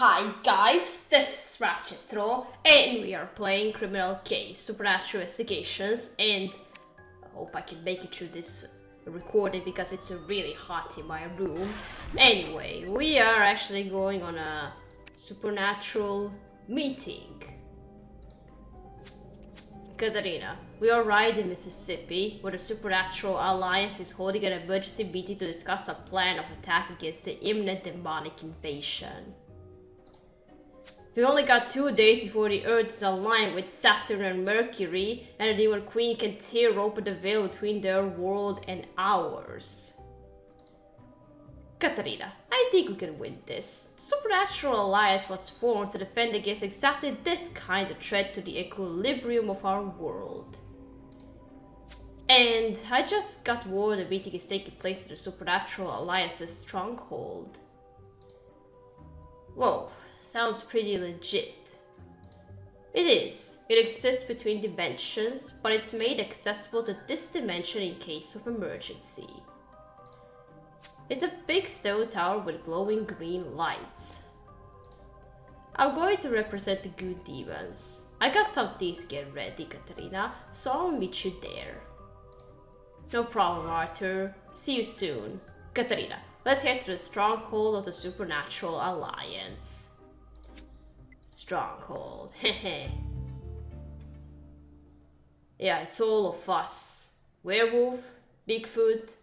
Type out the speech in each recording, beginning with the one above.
hi guys, this is Ratchet, and we are playing Criminal Case, Supernatural Investigations, and I hope I can make it through this recording because it's really hot in my room. Anyway, we are actually going on a supernatural meeting. Katarina, we arrived in Mississippi, where the Supernatural Alliance is holding an emergency meeting to discuss a plan of attack against the imminent demonic invasion. We only got 2 days before the Earth is aligned with Saturn and Mercury, and the Demon Queen can tear open the veil between their world and ours. Katarina, I think we can win this. The Supernatural Alliance was formed to defend against exactly this kind of threat to the equilibrium of our world. And I just got word the meeting is taking place in the Supernatural Alliance's stronghold. Whoa, sounds pretty legit. It is. It exists between dimensions, but it's made accessible to this dimension in case of emergency. It's a big stone tower with glowing green lights. I'm going to represent the good demons. I got some things to get ready, Katarina, so I'll meet you there. No problem, Arthur. See you soon. Katarina, let's head to the stronghold of the Supernatural Alliance. Stronghold, hehe. Yeah, it's all of us. Werewolf, Bigfoot,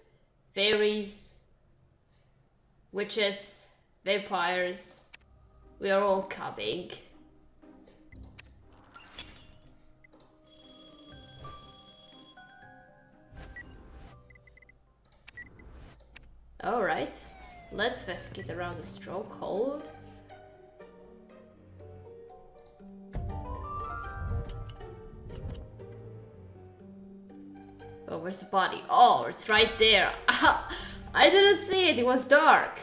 fairies, witches, vampires, we are all coming. Alright, let's investigate around the stronghold. Oh, where's the body? Oh, it's right there. I didn't see it, it was dark.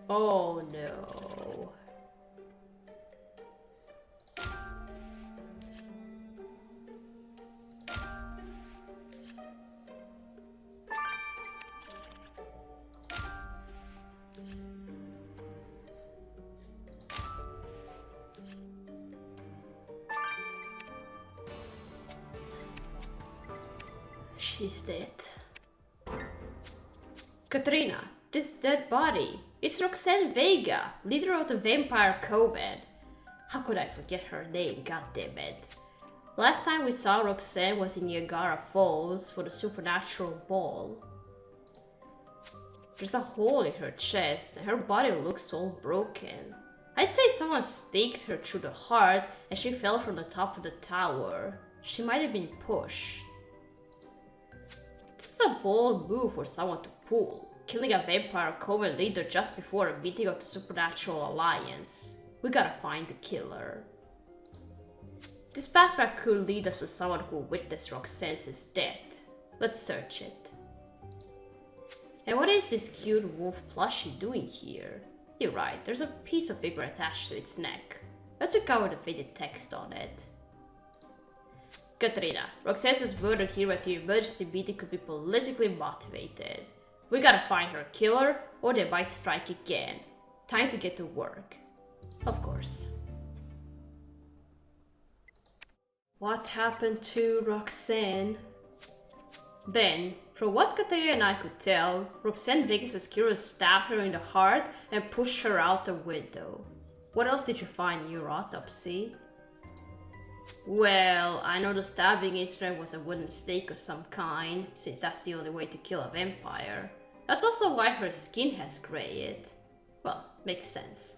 Oh no. She's dead. Katrina, this dead body. It's Roxanne Vega, leader of the Vampire Coven. How could I forget her name, goddammit? Last time we saw Roxanne was in Niagara Falls for the Supernatural Ball. There's a hole in her chest and her body looks all broken. I'd say someone staked her through the heart and she fell from the top of the tower. She might have been pushed. This is a bold move for someone to pull, killing a Vampire Coven leader just before a meeting of the Supernatural Alliance. We gotta find the killer. This backpack could lead us to someone who witnessed Roxanne's death. Let's search it. And what is this cute wolf plushie doing here? You're right, there's a piece of paper attached to its neck. Let's recover the faded text on it. Katrina, Roxanne's murder here at the emergency meeting could be politically motivated. We gotta find her killer, or they might strike again. Time to get to work. Of course. What happened to Roxanne? Ben, from what Katrina and I could tell, Roxanne Vegas' killer stabbed her in the heart and pushed her out the window. What else did you find in your autopsy? Well, I know the stabbing instrument was a wooden stake of some kind, since that's the only way to kill a vampire. That's also why her skin has grayed. Well, makes sense.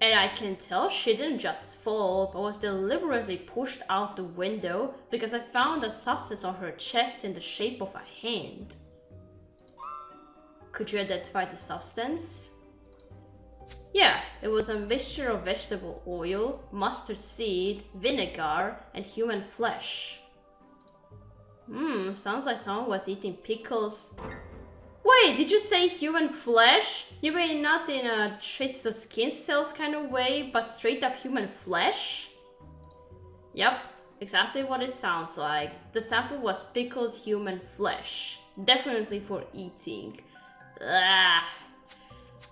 And I can tell she didn't just fall, but was deliberately pushed out the window because I found a substance on her chest in the shape of a hand. Could you identify the substance? Yeah, it was a mixture of vegetable oil, mustard seed, vinegar, and human flesh. Sounds like someone was eating pickles. Wait, did you say human flesh? You mean not in a traces of skin cells kind of way, but straight up human flesh? Yep, exactly what it sounds like. The sample was pickled human flesh. Definitely for eating. Ugh.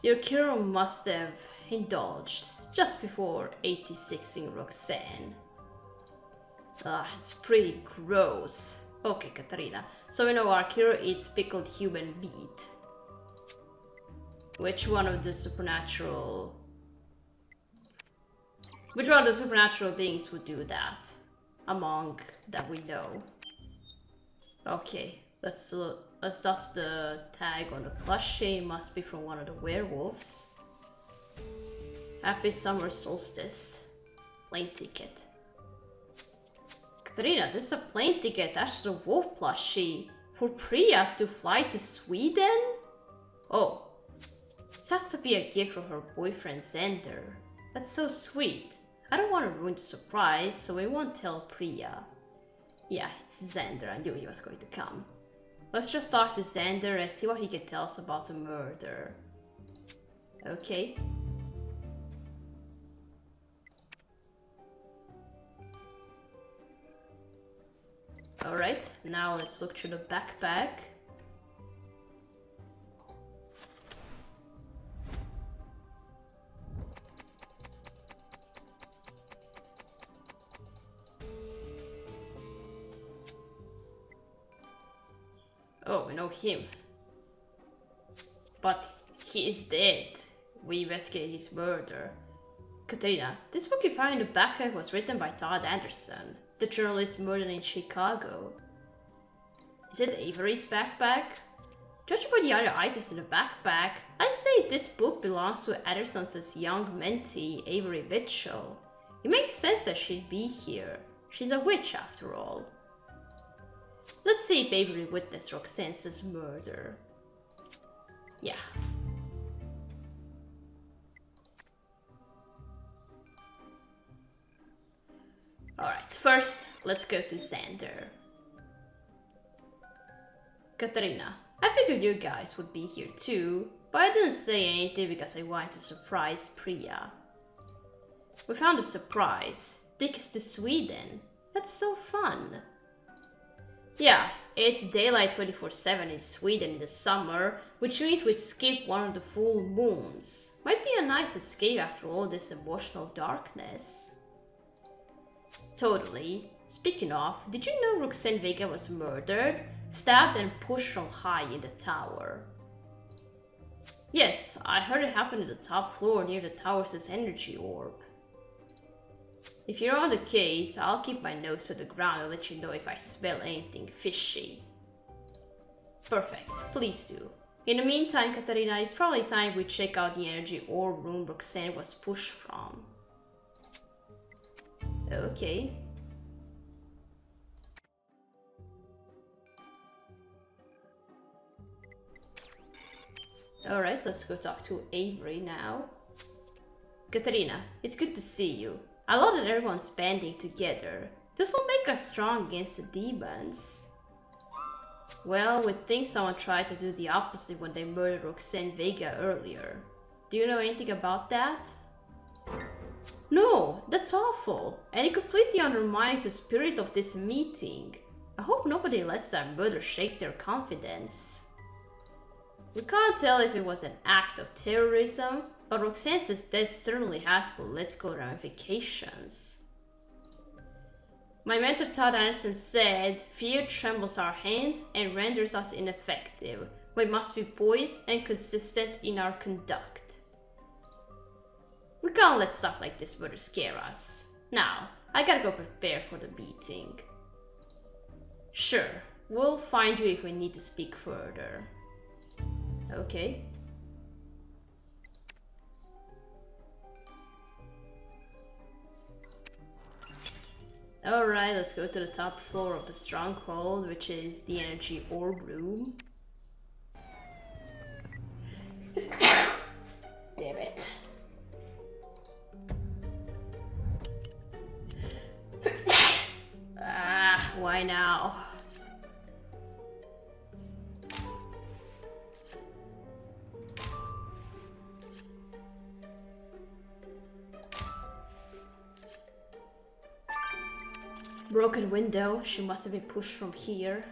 Your hero must have indulged just before 86ing Roxanne. It's pretty gross. Okay, Katarina. So we know our hero eats pickled human meat. Which one of the supernatural beings would do that? Among that we know. Okay, let's dust the tag on the plushie. Must be from one of the werewolves. Happy summer solstice. Plane ticket. Katarina, this is a plane ticket attached to the wolf plushie for Priya to fly to Sweden? Oh, this has to be a gift from her boyfriend Xander. That's so sweet. I don't want to ruin the surprise, so we won't tell Priya. Yeah, it's Xander. I knew he was going to come. Let's just talk to Xander and see what he can tell us about the murder. Okay. Alright, now let's look through the backpack. Oh, we know him. But he is dead. We investigated his murder. Katarina, this book you found in the backpack was written by Todd Anderson, the journalist murdered in Chicago. Is it Avery's backpack? Judging by the other items in the backpack, I'd say this book belongs to Anderson's young mentee, Avery Mitchell. It makes sense that she'd be here. She's a witch after all. Let's see if Avery witnessed Roxanne's murder. Yeah. Alright, first, let's go to Xander. Katarina, I figured you guys would be here too, but I didn't say anything because I wanted to surprise Priya. We found a surprise. Tickets to Sweden. That's so fun. Yeah, it's daylight 24/7 in Sweden in the summer, which means we'd skip one of the full moons. Might be a nice escape after all this emotional darkness. Totally. Speaking of, did you know Roxanne Vega was murdered, stabbed and pushed from high in the tower? Yes, I heard it happened at the top floor near the tower's energy orb. If you're on the case, I'll keep my nose to the ground and let you know if I smell anything fishy. Perfect, please do. In the meantime, Katarina, it's probably time we check out the energy orb room Roxanne was pushed from. Okay. Alright, let's go talk to Avery now. Katarina, it's good to see you. I love that everyone's banding together. This will make us strong against the demons. Well, we'd think someone tried to do the opposite when they murdered Roxanne Vega earlier. Do you know anything about that? No, that's awful, and it completely undermines the spirit of this meeting. I hope nobody lets that murder shake their confidence. We can't tell if it was an act of terrorism, but Roxanne's death certainly has political ramifications. My mentor Todd Anderson said, "Fear trembles our hands and renders us ineffective. We must be poised and consistent in our conduct." We can't let stuff like this murder scare us. Now, I gotta go prepare for the meeting. Sure, we'll find you if we need to speak further. Okay. Alright, let's go to the top floor of the stronghold, which is the energy orb room. Damn it. Why now? Broken window, she must have been pushed from here.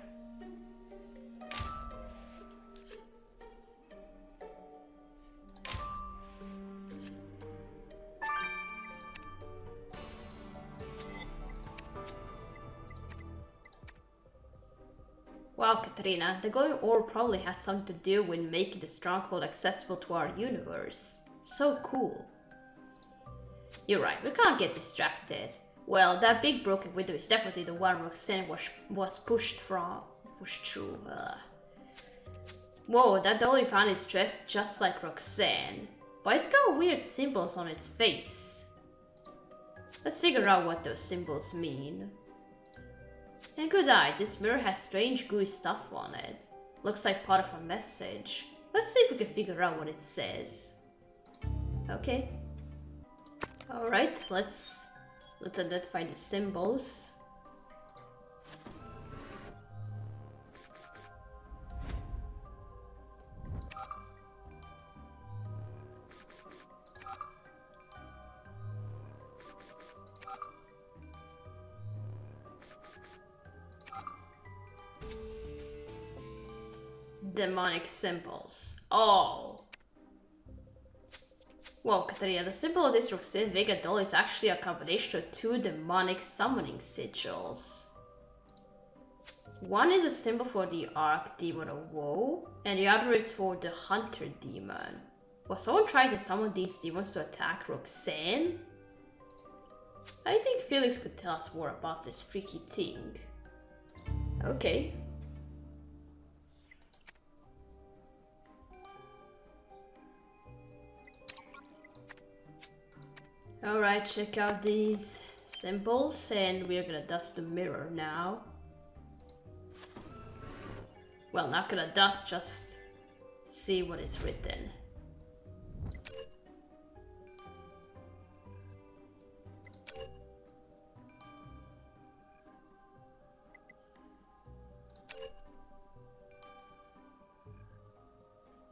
Wow, Katrina, the glowing orb probably has something to do with making the stronghold accessible to our universe. So cool. You're right, we can't get distracted. Well, that big broken window is definitely the one Roxanne was pushed through. Whoa, that doll we found is dressed just like Roxanne. But it's got weird symbols on its face. Let's figure out what those symbols mean. And good eye, this mirror has strange gooey stuff on it. Looks like part of a message. Let's see if we can figure out what it says. Okay. Alright, let's identify the symbols. Demonic symbols. Oh. Well, Katarina, the symbol of this Roxanne Vega doll is actually a combination of two demonic summoning sigils. One is a symbol for the Archdemon of Woe, and the other is for the Hunter Demon. Was someone trying to summon these demons to attack Roxanne? I think Felix could tell us more about this freaky thing. Okay. Alright, check out these symbols, and we're gonna dust the mirror now. Well, not gonna dust, just see what is written.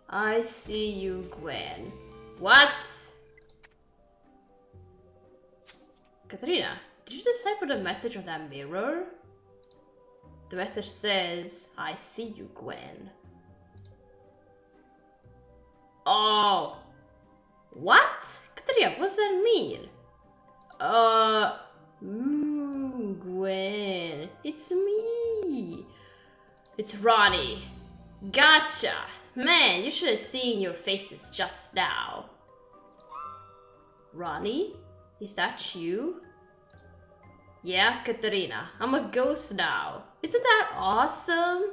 I see you, Gwen. What? Katarina, did you decipher the message on that mirror? The message says, I see you, Gwen. Oh! What? Katarina, what does that mean? Gwen. It's me. It's Ronnie. Gotcha. Man, you should have seen your faces just now. Ronnie? Is that you? Yeah, Katarina, I'm a ghost now. Isn't that awesome?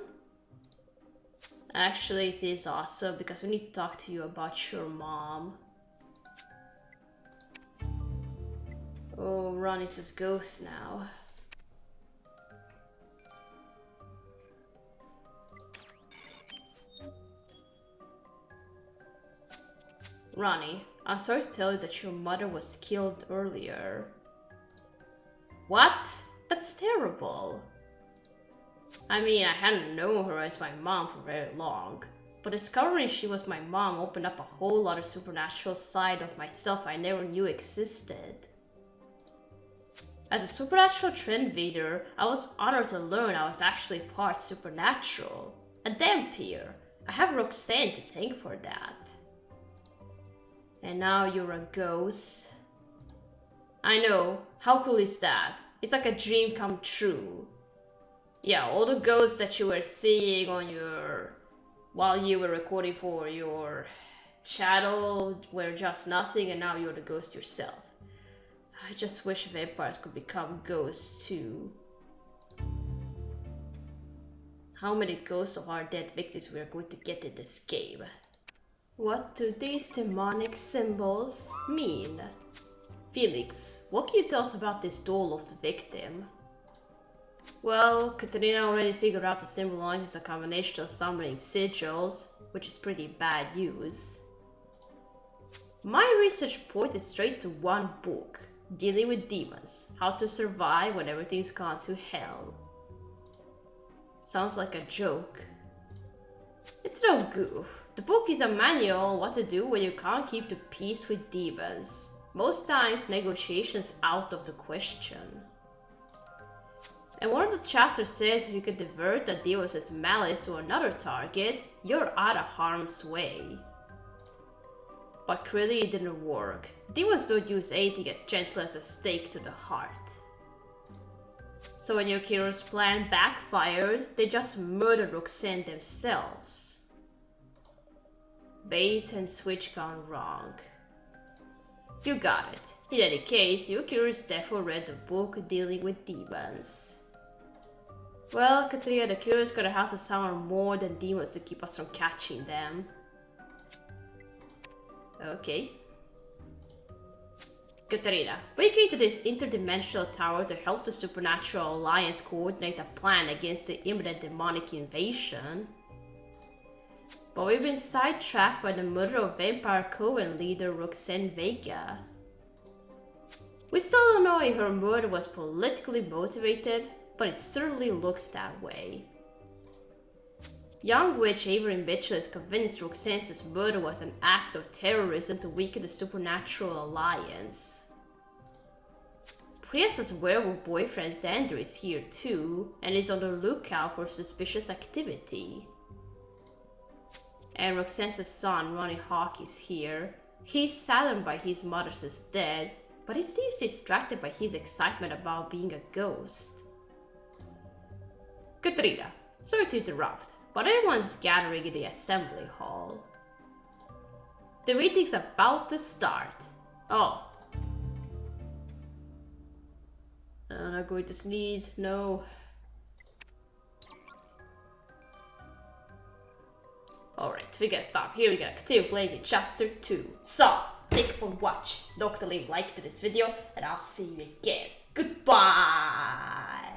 Actually, it is awesome because we need to talk to you about your mom. Oh, Ronnie's a ghost now. Ronnie, I'm sorry to tell you that your mother was killed earlier. What? That's terrible. I mean, I hadn't known her as my mom for very long, but discovering she was my mom opened up a whole other supernatural side of myself I never knew existed. As a supernatural trend reader, I was honored to learn I was actually part supernatural. A vampire. I have Roxanne to thank for that. And now you're a ghost. I know, how cool is that? It's like a dream come true. Yeah, all the ghosts that you were seeing on while you were recording for your channel were just nothing, and now you're the ghost yourself. I just wish vampires could become ghosts too. How many ghosts of our dead victims we are going to get in this game? What do these demonic symbols mean? Felix, what can you tell us about this doll of the victim? Well, Katarina already figured out the symbol on it is a combination of summoning sigils, which is pretty bad news. My research pointed straight to one book, Dealing with Demons, How to Survive When Everything's Gone to Hell. Sounds like a joke. It's no goof. The book is a manual on what to do when you can't keep the peace with demons. Most times, negotiation's out of the question. And one of the chapters says if you can divert the demon's malice to another target, you're out of harm's way. But clearly it didn't work. Demons don't use anything as gentle as a stake to the heart. So when Yukiro's plan backfired, they just murdered Roxanne themselves. Bait and switch gone wrong. You got it. In any case, Yukiro's definitely read the book dealing with demons. Well, Katrina, the killer is gonna have to summon more than demons to keep us from catching them. Okay. Katarina, we came to this interdimensional tower to help the Supernatural Alliance coordinate a plan against the imminent demonic invasion. But we've been sidetracked by the murder of Vampire Coven leader Roxanne Vega. We still don't know if her murder was politically motivated, but it certainly looks that way. Young witch Avery Mitchell is convinced Roxanne's murder was an act of terrorism to weaken the Supernatural Alliance. Priest's werewolf boyfriend Xander is here too, and is on the lookout for suspicious activity. And Roxanne's son, Ronnie Hawk, is here. He's saddened by his mother's death, but he seems distracted by his excitement about being a ghost. Katrina, sorry to interrupt, but everyone's gathering in the assembly hall. The meeting's about to start. Oh. I'm not going to sneeze, no. Alright, we gotta stop here, we gotta continue playing in chapter 2. So, thank you for watching. Don't forget to leave a like to this video, and I'll see you again. Goodbye!